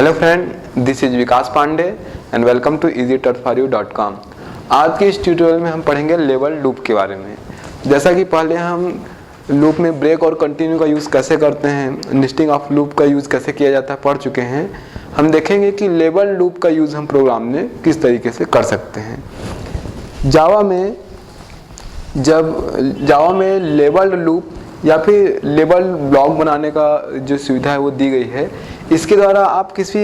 Hello friend, this is Vikas Pande and welcome to easyturtforyou.com। आज के इस ट्यूटोरियल में हम पढ़ेंगे लेवल लूप के बारे में। जैसा कि पहले हम लूप में ब्रेक और कंटिन्यू का यूज़ कैसे करते हैं, नेस्टिंग ऑफ लूप का यूज़ कैसे किया जाता है पढ़ चुके हैं। हम देखेंगे कि लेवल लूप का यूज़ हम प्रोग्राम में किस तरीके से कर सकते हैं। जावा में लेवल लूप या फिर लेवल ब्लॉक बनाने का जो सुविधा है वो दी गई है। इसके द्वारा आप किसी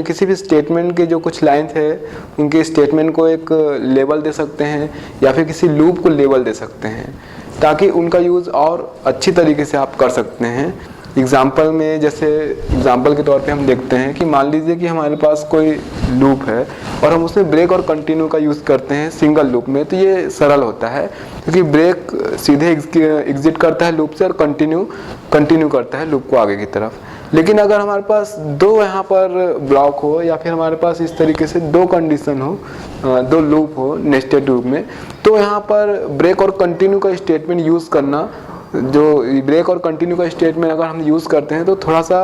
किसी भी स्टेटमेंट के जो कुछ लाइन्स है उनके स्टेटमेंट को एक लेबल दे सकते हैं या फिर किसी लूप को लेबल दे सकते हैं ताकि उनका यूज़ और अच्छी तरीके से आप कर सकते हैं। एग्जाम्पल के तौर पे हम देखते हैं कि मान लीजिए कि हमारे पास कोई लूप है और हम उसमें ब्रेक और कंटिन्यू का यूज़ करते हैं सिंगल लूप में, तो ये सरल होता है क्योंकि ब्रेक सीधे एग्जिट करता है लूप से और कंटिन्यू करता है लूप को आगे की तरफ। लेकिन अगर हमारे पास दो यहाँ पर ब्लॉक हो या फिर हमारे पास इस तरीके से दो कंडीशन हो, दो लूप हो नेस्टेड लूप में, तो यहाँ पर ब्रेक और कंटिन्यू का स्टेटमेंट यूज़ करना, जो ब्रेक और कंटिन्यू का स्टेटमेंट अगर हम यूज़ करते हैं तो थोड़ा सा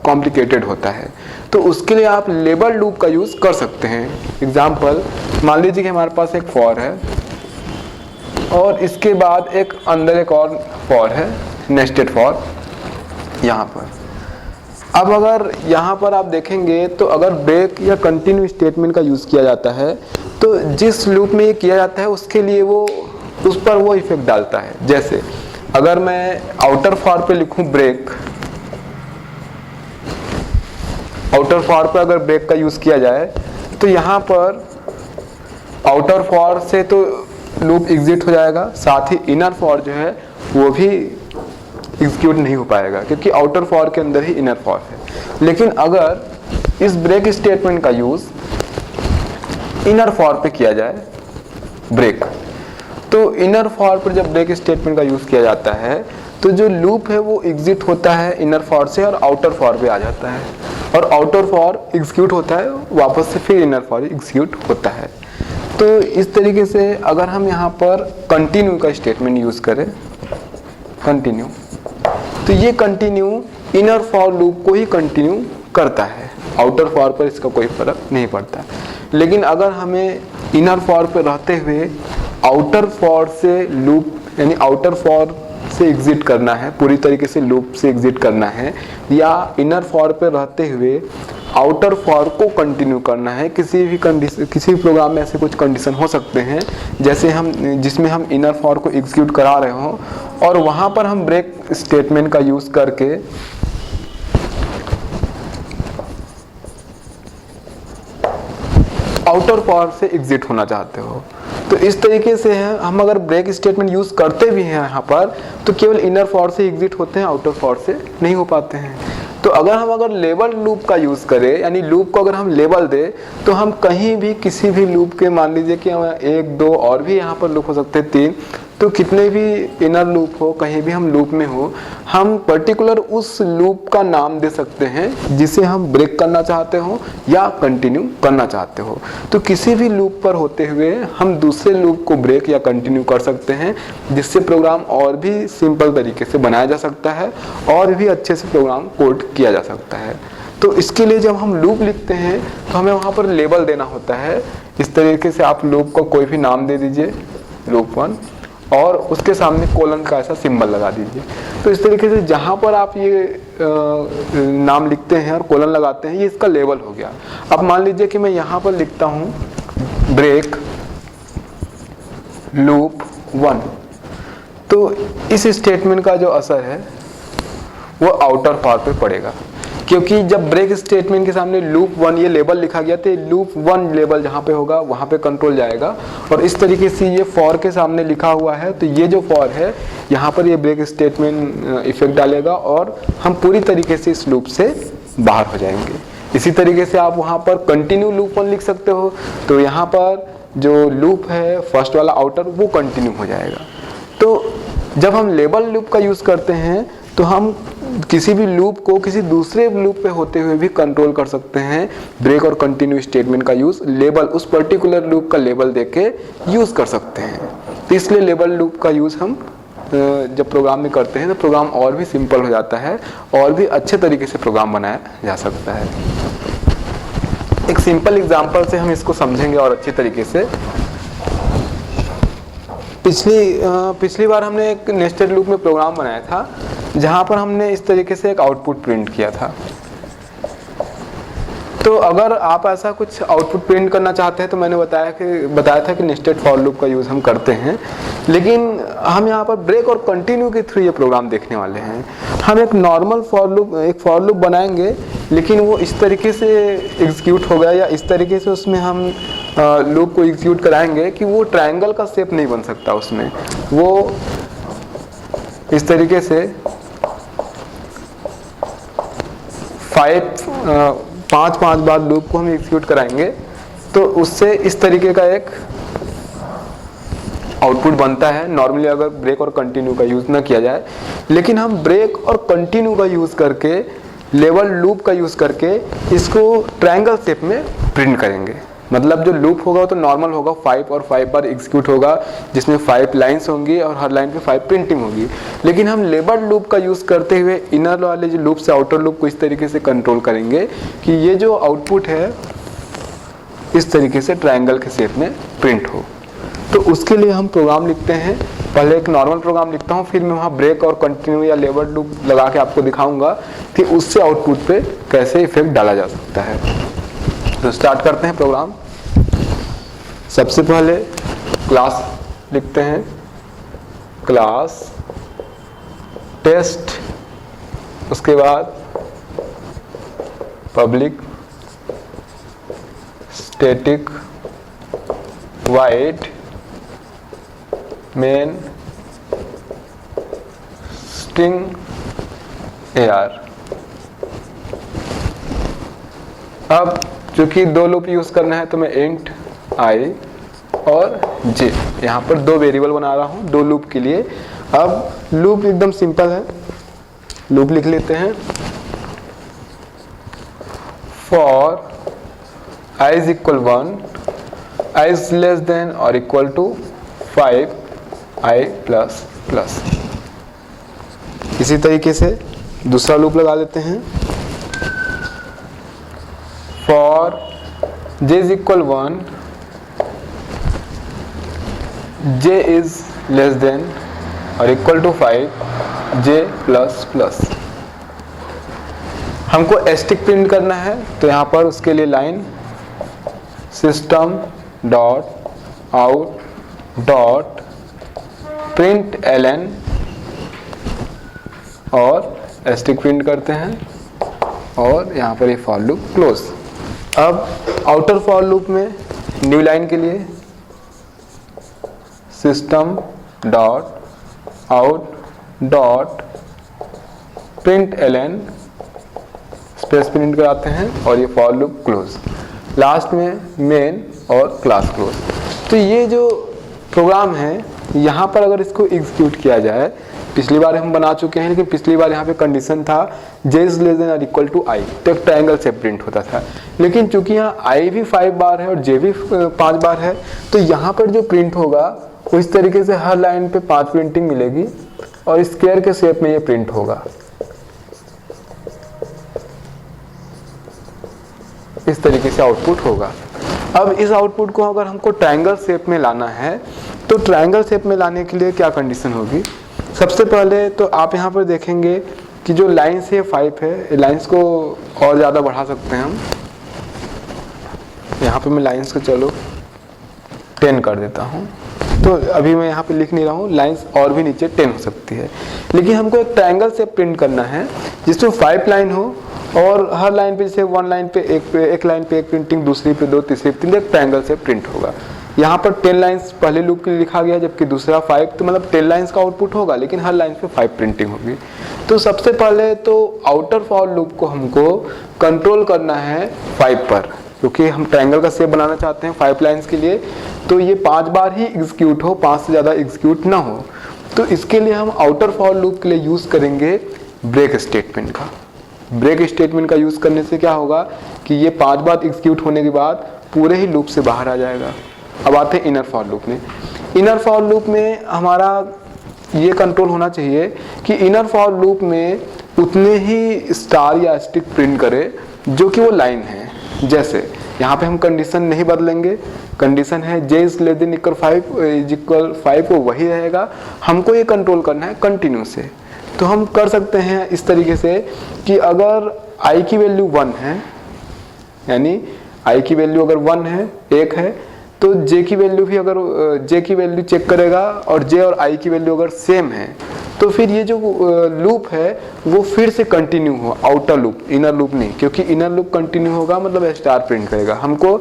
कॉम्प्लिकेटेड होता है। तो उसके लिए आप लेबल लूप का यूज़ कर सकते हैं। एग्जाम्पल, मान लीजिए कि हमारे पास एक फॉर है और इसके बाद एक अंदर एक और फॉर है, नेस्टेड फॉर यहाँ पर। अब अगर यहाँ पर आप देखेंगे तो अगर ब्रेक या कंटिन्यू स्टेटमेंट का यूज़ किया जाता है तो जिस लूप में ये किया जाता है उसके लिए उस पर वो इफेक्ट डालता है। जैसे अगर मैं आउटर फॉर पे लिखूं ब्रेक, आउटर फॉर पे अगर ब्रेक का यूज़ किया जाए तो यहाँ पर आउटर फॉर से तो लूप एग्जिट हो जाएगा, साथ ही इनर फॉर जो है वो भी एग्जीक्यूट नहीं हो पाएगा क्योंकि आउटर फॉर के अंदर ही इनर फॉर है। लेकिन अगर इस ब्रेक स्टेटमेंट का यूज इनर फॉर पे किया जाए ब्रेक, तो इनर फॉर पर जब ब्रेक स्टेटमेंट का यूज किया जाता है तो जो लूप है वो एग्जिट होता है इनर फॉर से और आउटर फॉर पे आ जाता है और आउटर फॉर एग्जीक्यूट होता है वापस से, फिर इनर फॉर एग्जीक्यूट होता है। तो इस तरीके से अगर हम यहाँ पर कंटिन्यू का स्टेटमेंट यूज करें, कंटिन्यू, तो ये कंटिन्यू इनर फॉर लूप को ही कंटिन्यू करता है, आउटर फॉर पर इसका कोई फर्क नहीं पड़ता। लेकिन अगर हमें इनर फॉर पर रहते हुए आउटर फॉर से लूप यानी आउटर फॉर से एग्जिट करना है, पूरी तरीके से लूप से एग्जिट करना है, या इनर फॉर पे रहते हुए आउटर फॉर को कंटिन्यू करना है, किसी भी प्रोग्राम में ऐसे कुछ कंडीशन हो सकते हैं जिसमें हम इनर फॉर को एग्जीक्यूट करा रहे हो और वहां पर हम ब्रेक स्टेटमेंट का यूज करके आउटर फॉर से एग्जिट होना चाहते हो। तो इस तरीके से हम अगर ब्रेक स्टेटमेंट यूज करते भी हैं यहाँ पर तो केवल इनर फॉर से एग्जिट होते हैं, आउटर फॉर से नहीं हो पाते हैं। तो अगर लेबल लूप का यूज करें यानी लूप को अगर हम लेबल दें तो हम कहीं भी किसी भी लूप के, मान लीजिए कि एक दो और भी यहाँ पर लूप हो सकते हैं, तीन, तो कितने भी इनर लूप हो, कहीं भी हम लूप में हो, हम पर्टिकुलर उस लूप का नाम दे सकते हैं जिसे हम ब्रेक करना चाहते हो या कंटिन्यू करना चाहते हो। तो किसी भी लूप पर होते हुए हम दूसरे लूप को ब्रेक या कंटिन्यू कर सकते हैं, जिससे प्रोग्राम और भी सिंपल तरीके से बनाया जा सकता है और भी अच्छे से प्रोग्राम कोड किया जा सकता है। तो इसके लिए जब हम लूप लिखते हैं तो हमें वहाँ पर लेबल देना होता है। इस तरीके से आप लूप को कोई भी नाम दे दीजिए, लूप 1, और उसके सामने कोलन का ऐसा सिंबल लगा दीजिए। तो इस तरीके से जहाँ पर आप ये नाम लिखते हैं और कोलन लगाते हैं, ये इसका लेबल हो गया। अब मान लीजिए कि मैं यहाँ पर लिखता हूँ ब्रेक लूप 1, तो इस स्टेटमेंट का जो असर है वो आउटर फॉर पे पड़ेगा क्योंकि जब ब्रेक स्टेटमेंट के सामने लूप 1 ये लेबल लिखा गया तो लूप 1 लेबल जहाँ पे होगा वहाँ पे कंट्रोल जाएगा और इस तरीके से ये फॉर के सामने लिखा हुआ है तो ये जो फॉर है यहाँ पर ये ब्रेक स्टेटमेंट इफेक्ट डालेगा और हम पूरी तरीके से इस लूप से बाहर हो जाएंगे। इसी तरीके से आप वहाँ पर कंटिन्यू लूप 1 लिख सकते हो, तो यहाँ पर जो लूप है फर्स्ट वाला आउटर वो कंटिन्यू हो जाएगा। तो जब हम लेबल लूप का यूज़ करते हैं तो हम किसी भी लूप को किसी दूसरे लूप पे होते हुए भी कंट्रोल कर सकते हैं। ब्रेक और कंटिन्यू स्टेटमेंट का यूज लेबल, उस पर्टिकुलर लूप का लेबल देके यूज कर सकते हैं। तो इसलिए लेबल लूप का यूज हम जब प्रोग्राम में करते हैं तो प्रोग्राम और भी सिंपल हो जाता है और भी अच्छे तरीके से प्रोग्राम बनाया जा सकता है। एक सिंपल एग्जांपल से हम इसको समझेंगे और अच्छे तरीके से। पिछली बार हमने एक नेस्टेड लूप में प्रोग्राम बनाया था जहां पर हमने इस तरीके से एक आउटपुट प्रिंट किया था। तो अगर आप ऐसा कुछ आउटपुट प्रिंट करना चाहते हैं तो मैंने बताया था कि नेस्टेड फॉर लूप का यूज़ हम करते हैं, लेकिन हम यहाँ पर ब्रेक और कंटिन्यू के थ्रू ये प्रोग्राम देखने वाले हैं। हम एक नॉर्मल फॉर लूप बनाएंगे, लेकिन वो इस तरीके से एग्जीक्यूट होगा या इस तरीके से उसमें हम लूप को एग्जीक्यूट कराएंगे कि वो ट्रायंगल का शेप नहीं बन सकता। उसमें वो इस तरीके से 5 बार लूप को हम एग्जीक्यूट कराएंगे तो उससे इस तरीके का एक आउटपुट बनता है नॉर्मली अगर ब्रेक और कंटिन्यू का यूज ना किया जाए। लेकिन हम ब्रेक और कंटिन्यू का यूज करके, लेवल लूप का यूज करके इसको ट्रायंगल शेप में प्रिंट करेंगे। मतलब जो लूप होगा वो तो नॉर्मल होगा, 5 और 5 बार एग्जीक्यूट होगा, जिसमें 5 लाइंस होंगी और हर लाइन पे 5 प्रिंटिंग होगी। लेकिन हम लेबल लूप का यूज करते हुए इनर वाले जो लूप से आउटर लूप को इस तरीके से कंट्रोल करेंगे कि ये जो आउटपुट है इस तरीके से ट्रायंगल के शेप में प्रिंट हो। तो उसके लिए हम प्रोग्राम लिखते हैं। पहले एक नॉर्मल प्रोग्राम लिखता हूँ, फिर मैं वहाँ ब्रेक और कंटिन्यू या लेबल लूप लगा के आपको दिखाऊंगा कि उससे आउटपुट पे कैसे इफेक्ट डाला जा सकता है। तो स्टार्ट करते हैं प्रोग्राम। सबसे पहले क्लास लिखते हैं, क्लास टेस्ट, उसके बाद public static wide main string AR। अब चूंकि 2 लूप यूज करना है तो मैं इंट i और j यहाँ पर 2 वेरिएबल बना रहा हूँ 2 लूप के लिए। अब लूप एकदम सिंपल है, लूप लिख लेते हैं। For i is equal 1, i is less than or equal to 5 i plus plus। इसी तरीके से दूसरा लूप लगा लेते हैं। For j is equal 1, j is less than or equal to 5 j plus plus। हमको स्टिक प्रिंट करना है तो यहाँ पर उसके लिए line system dot out dot print ln और स्टिक प्रिंट करते हैं और यहाँ पर ये फॉर लूप क्लोज। अब आउटर फॉर लूप में न्यू लाइन के लिए system dot out dot print ln space print कराते हैं और ये फॉर लूप क्लोज। लास्ट में मेन और क्लास क्लोज। तो ये जो प्रोग्राम है यहाँ पर अगर इसको एग्जीक्यूट किया जाए, पिछली बार हम बना चुके हैं, लेकिन पिछली बार यहाँ पे कंडीशन था j इज लेस देन और इक्वल टू i, तो एक ट्रायंगल से प्रिंट होता था। लेकिन चूंकि यहाँ i भी 5 बार है और j भी 5 बार है, तो यहाँ पर जो प्रिंट होगा वो इस तरीके से हर लाइन पे 5 प्रिंटिंग मिलेगी और स्क्वायर के शेप में ये प्रिंट होगा। इस तरीके से आउटपुट होगा। अब इस आउटपुट को अगर हमको ट्रायंगल शेप में लाना है तो ट्रायंगल शेप में लाने के लिए क्या कंडीशन होगी। सबसे पहले तो आप यहाँ पर देखेंगे कि जो लाइन्स है 5 है, लाइन्स को और ज़्यादा बढ़ा सकते हैं हम। यहाँ पे मैं लाइन्स को चलो 10 कर देता हूँ। तो अभी मैं यहाँ पे लिख नहीं रहा हूँ, लाइन्स और भी नीचे 10 हो सकती है। लेकिन हमको एक ट्रायंगल शेप प्रिंट करना है जिसमें 5 लाइन हो और हर लाइन पे जैसे 1 लाइन पे एक लाइन पे एक प्रिंटिंग, दूसरी पे 2, तीसरी पे 3, एक ट्रायंगल से प्रिंट होगा। यहाँ पर 10 लाइंस पहले लूप के लिए लिखा गया जबकि दूसरा 5, तो मतलब 10 लाइंस का आउटपुट होगा लेकिन हर लाइन पे 5 प्रिंटिंग होगी। तो सबसे पहले तो आउटर फॉर लूप को हमको कंट्रोल करना है 5 पर, क्योंकि हम ट्रायंगल का शेप बनाना चाहते हैं 5 लाइंस के लिए। तो ये 5 बार ही एग्जीक्यूट हो, 5 से ज़्यादा एग्जीक्यूट ना हो। तो इसके लिए हम आउटर फॉर लूप के लिए यूज़ करेंगे ब्रेक स्टेटमेंट का। ब्रेक स्टेटमेंट का यूज़ करने से क्या होगा कि ये 5 बार एग्जीक्यूट होने के बाद पूरे ही लूप से बाहर आ जाएगा। अब आते हैं इनर फॉर लूप में। इनर फॉर लूप में हमारा ये कंट्रोल होना चाहिए कि इनर फॉर लूप में उतने ही स्टार या स्टिक प्रिंट करे जो कि वो लाइन है। जैसे यहाँ पे हम कंडीशन नहीं बदलेंगे, कंडीशन है j is less than equal 5 वो वही रहेगा। हमको ये कंट्रोल करना है कंटिन्यू से, तो हम कर सकते हैं इस तरीके से कि अगर i की वैल्यू 1 है, यानी i की वैल्यू अगर 1 है, 1 है, तो j की वैल्यू भी अगर j की वैल्यू चेक करेगा और j और i की वैल्यू अगर सेम है तो फिर ये जो लूप है वो फिर से कंटिन्यू हो, आउटर लूप, इनर लूप नहीं, क्योंकि इनर लूप कंटिन्यू होगा मतलब स्टार प्रिंट करेगा। हमको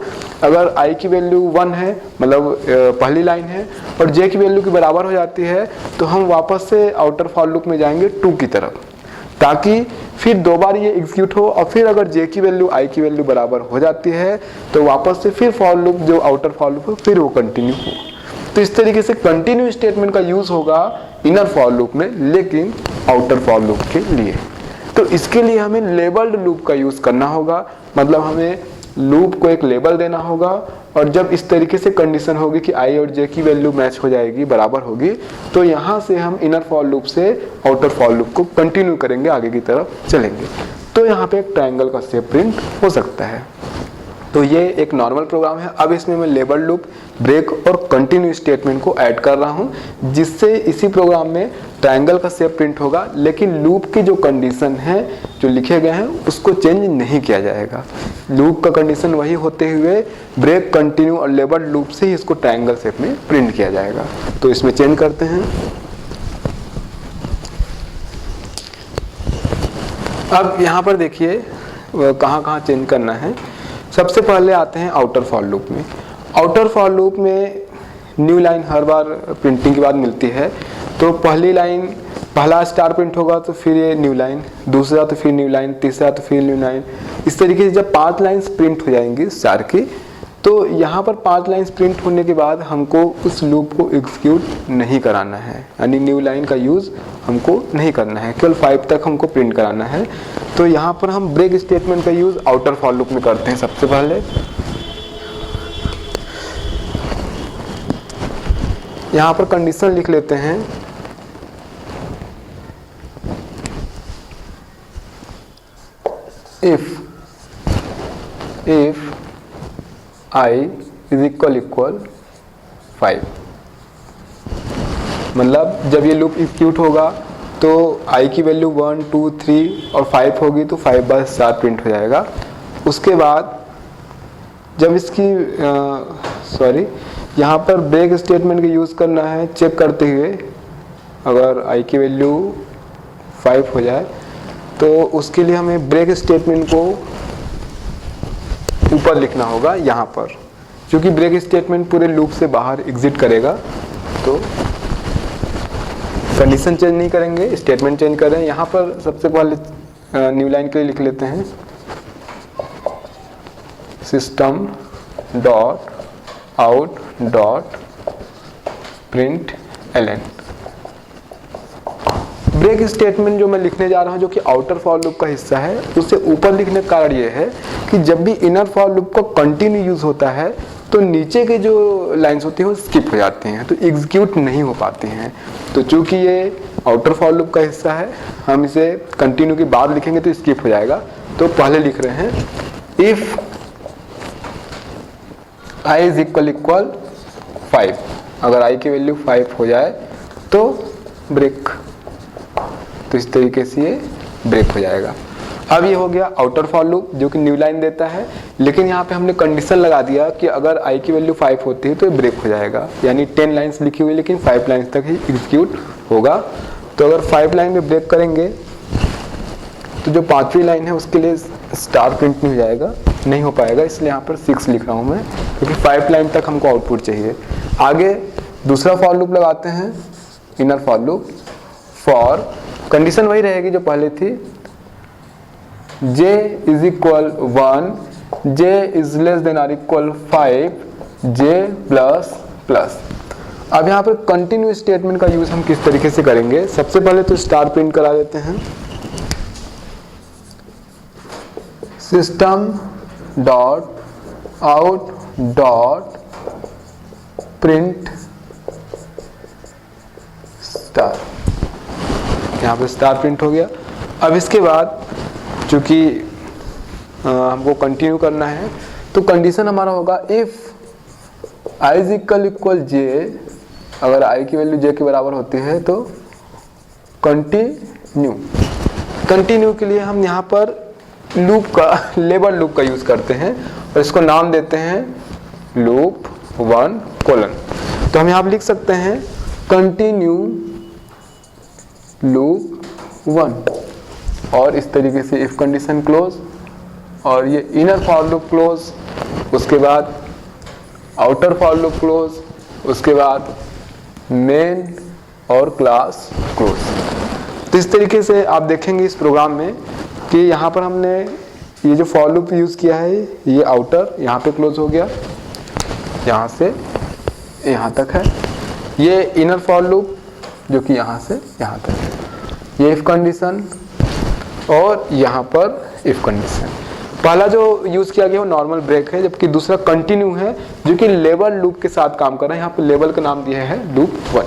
अगर i की वैल्यू 1 है मतलब पहली लाइन है और j की वैल्यू के बराबर हो जाती है तो हम वापस से आउटर फॉर लूप में जाएंगे 2 की तरफ, ताकि फिर दो बार ये एग्जीक्यूट हो और फिर अगर j की वैल्यू i की वैल्यू बराबर हो जाती है तो वापस से फिर फॉर लूप जो आउटर फॉर लूप है फिर वो कंटिन्यू हो। तो इस तरीके से कंटिन्यू स्टेटमेंट का यूज होगा इनर फॉर लूप में, लेकिन आउटर फॉर लूप के लिए। तो इसके लिए हमें लेबल्ड लूप का यूज करना होगा, मतलब हमें लूप को एक लेबल देना होगा और जब इस तरीके से कंडीशन होगी कि i और j की वैल्यू मैच हो जाएगी, बराबर होगी, तो यहाँ से हम इनर फॉर लूप से आउटर फॉर लूप को कंटिन्यू करेंगे, आगे की तरफ चलेंगे। तो यहाँ पे एक ट्रायंगल का शेप प्रिंट हो सकता है। तो ये एक नॉर्मल प्रोग्राम है। अब इसमें मैं लेबल लूप, ब्रेक और कंटिन्यू स्टेटमेंट को ऐड कर रहा हूँ, जिससे इसी प्रोग्राम में ट्रायंगल का शेप प्रिंट होगा, लेकिन लूप की जो कंडीशन है जो लिखे गए हैं उसको चेंज नहीं किया जाएगा। लूप का कंडीशन वही होते हुए ब्रेक, कंटिन्यू और लेबल लूप से ही इसको ट्रायंगल शेप में प्रिंट किया जाएगा। तो इसमें चेंज करते हैं। अब यहाँ पर देखिए कहाँ कहाँ चेंज करना है। सबसे पहले आते हैं आउटर फॉर लूप में। आउटर फॉर लूप में न्यू लाइन हर बार प्रिंटिंग के बाद मिलती है, तो पहली लाइन पहला स्टार प्रिंट होगा तो फिर ये न्यू लाइन, दूसरा तो फिर न्यू लाइन, तीसरा तो फिर न्यू लाइन। इस तरीके से जब 5 लाइन्स प्रिंट हो जाएंगी स्टार की, तो यहाँ पर 5 लाइन्स प्रिंट होने के बाद हमको उस लूप को एग्जीक्यूट नहीं कराना है, यानी न्यू लाइन का यूज़ हमको नहीं करना है, केवल 5 तक हमको प्रिंट कराना है। तो यहाँ पर हम ब्रेक स्टेटमेंट का यूज़ आउटर फॉर लूप में करते हैं। सबसे पहले यहाँ पर कंडीशन लिख लेते हैं, इफ i इज इक्वल 5, मतलब जब ये लूप एग्जीक्यूट होगा तो i की वैल्यू 1, 2, 3 और 5 होगी तो 5 बार स्टार प्रिंट हो जाएगा। उसके बाद जब इसकी यहाँ पर ब्रेक स्टेटमेंट का यूज़ करना है चेक करते हुए, अगर i की वैल्यू 5 हो जाए तो उसके लिए हमें ब्रेक स्टेटमेंट को ऊपर लिखना होगा यहाँ पर, क्योंकि ब्रेक स्टेटमेंट पूरे लूप से बाहर एग्जिट करेगा। तो कंडीशन चेंज नहीं करेंगे, स्टेटमेंट चेंज कर रहे हैं। यहाँ पर सबसे पहले न्यू लाइन के लिए लिख लेते हैं system dot out dot print ln। Break statement जो मैं लिखने जा रहा हूँ, जो कि आउटर फॉर लूप का हिस्सा है, उससे ऊपर लिखने का कारण ये है कि जब भी इनर फॉर लूप का कंटिन्यू यूज होता है तो नीचे के जो लाइंस होती हैं वो स्किप हो जाती हैं, तो एग्जीक्यूट नहीं हो पाती हैं। तो चूंकि ये आउटर फॉर लूप का हिस्सा है, हम इसे कंटिन्यू के बाद लिखेंगे तो स्किप हो जाएगा। तो पहले लिख रहे हैं इफ i इज इक्वल 5, अगर i की वैल्यू 5 हो जाए तो ब्रेक, तो इस तरीके से ये ब्रेक हो जाएगा। अब ये हो गया आउटर फॉर लूप जो कि न्यू लाइन देता है, लेकिन यहाँ पे हमने कंडीशन लगा दिया कि अगर i की वैल्यू 5 होती है तो ये ब्रेक हो जाएगा, यानी 10 लाइंस लिखी हुई लेकिन 5 लाइंस तक ही एग्जीक्यूट होगा। तो अगर 5 लाइन में ब्रेक करेंगे तो जो 5वीं लाइन है उसके लिए स्टार प्रिंट नहीं हो जाएगा, नहीं हो पाएगा, इसलिए यहाँ पर 6 लिख रहा हूँ मैं, क्योंकि 5 लाइन तक हमको आउटपुट चाहिए। आगे दूसरा फॉर लूप लगाते हैं, inner for loop. For condition वही रहेगी जो पहले थी, j is equal 1, j is less then or equal 5, j plus plus. अब यहाँ पर कंटिन्यू स्टेटमेंट का यूज हम किस तरीके से करेंगे। सबसे पहले तो स्टार प्रिंट करा देते हैं, system dot out dot print star. यहाँ पे स्टार प्रिंट हो गया। अब इसके बाद चूँकि हमको कंटिन्यू करना है तो कंडीशन हमारा होगा इफ़ i इक्वल j, अगर i की वैल्यू j के बराबर होती है तो कंटिन्यू के लिए हम यहाँ पर लूप का लेबल लूप का यूज़ करते हैं और इसको नाम देते हैं लूप 1 कोलन। तो हम यहाँ पर लिख सकते हैं कंटिन्यू लूप 1 और इस तरीके से इफ कंडीशन क्लोज और ये इनर फॉर लूप क्लोज, उसके बाद आउटर फॉर लूप क्लोज, उसके बाद मेन और क्लास क्लोज। तो इस तरीके से आप देखेंगे इस प्रोग्राम में कि यहाँ पर हमने ये जो फॉर लूप यूज़ किया है, ये आउटर यहाँ पे क्लोज हो गया, यहाँ से यहाँ तक है। ये इनर फॉर लूप जो कि यहाँ से यहाँ तक है। ये इफ कंडीशन और यहाँ पर इफ कंडीशन। पहला जो यूज़ किया गया वो नॉर्मल ब्रेक है, जबकि दूसरा कंटिन्यू है जो कि लेबल लूप के साथ काम कर रहा है। यहाँ पे लेबल का नाम दिया है लूप 1।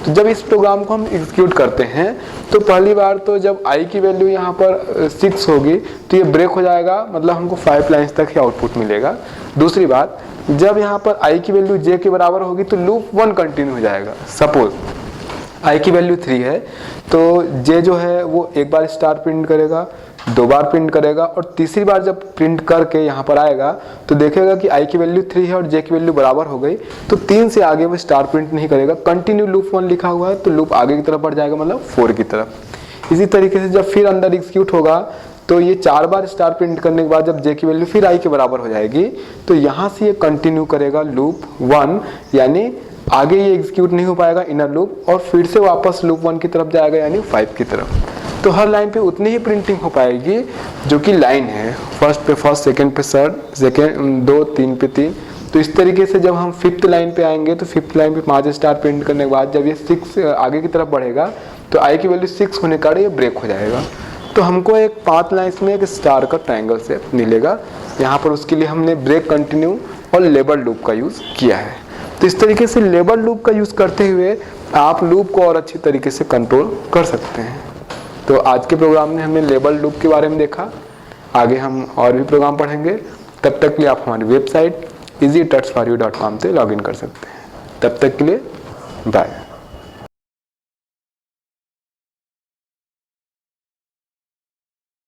तो जब इस प्रोग्राम को हम एग्जीक्यूट करते हैं तो पहली बार तो जब i की वैल्यू यहाँ पर 6 होगी तो ये ब्रेक हो जाएगा, मतलब हमको 5 लाइन्स तक ही आउटपुट मिलेगा। दूसरी बात, जब यहाँ पर i की वैल्यू j के बराबर होगी तो लूप 1 कंटिन्यू हो जाएगा। सपोज i की वैल्यू 3 है तो j जो है वो एक बार स्टार प्रिंट करेगा, 2 बार प्रिंट करेगा और तीसरी बार जब प्रिंट करके यहाँ पर आएगा तो देखेगा कि i की वैल्यू 3 है और j की वैल्यू बराबर हो गई, तो 3 से आगे वो स्टार प्रिंट नहीं करेगा। कंटिन्यू लूप 1 लिखा हुआ है तो लूप आगे की तरफ बढ़ जाएगा, मतलब 4 की तरफ। इसी तरीके से जब फिर अंदर एग्जीक्यूट होगा तो ये 4 बार स्टार प्रिंट करने के बाद जब j की वैल्यू फिर i के बराबर हो जाएगी तो यहाँ से ये कंटिन्यू करेगा लूप 1, यानी आगे ये एग्जीक्यूट नहीं हो पाएगा इनर लूप और फिर से वापस लूप 1 की तरफ जाएगा, यानी 5 की तरफ। तो हर लाइन पे उतनी ही प्रिंटिंग हो पाएगी जो कि लाइन है, फर्स्ट पे फर्स्ट, सेकंड पे सेकंड, 2, 3 पे 3। तो इस तरीके से जब हम 5th लाइन पे आएंगे तो 5th लाइन पे 5 स्टार प्रिंट करने के बाद जब ये 6 आगे की तरफ बढ़ेगा तो i की वैल्यू 6 होने का ये ब्रेक हो जाएगा। तो हमको एक 5 लाइन्स में एक स्टार का ट्रायंगल शेप मिलेगा। यहाँ पर उसके लिए हमने ब्रेक, कंटिन्यू और लेबल लूप का यूज़ किया है। तो इस तरीके से लेबल लूप का यूज़ करते हुए आप लूप को और अच्छी तरीके से कंट्रोल कर सकते हैं। तो आज के प्रोग्राम में हमने लेबल लूप के बारे में देखा। आगे हम और भी प्रोग्राम पढ़ेंगे। तब तक के लिए आप हमारी वेबसाइट easytutsforyou.com से लॉगिन कर सकते हैं। तब तक के लिए बाय।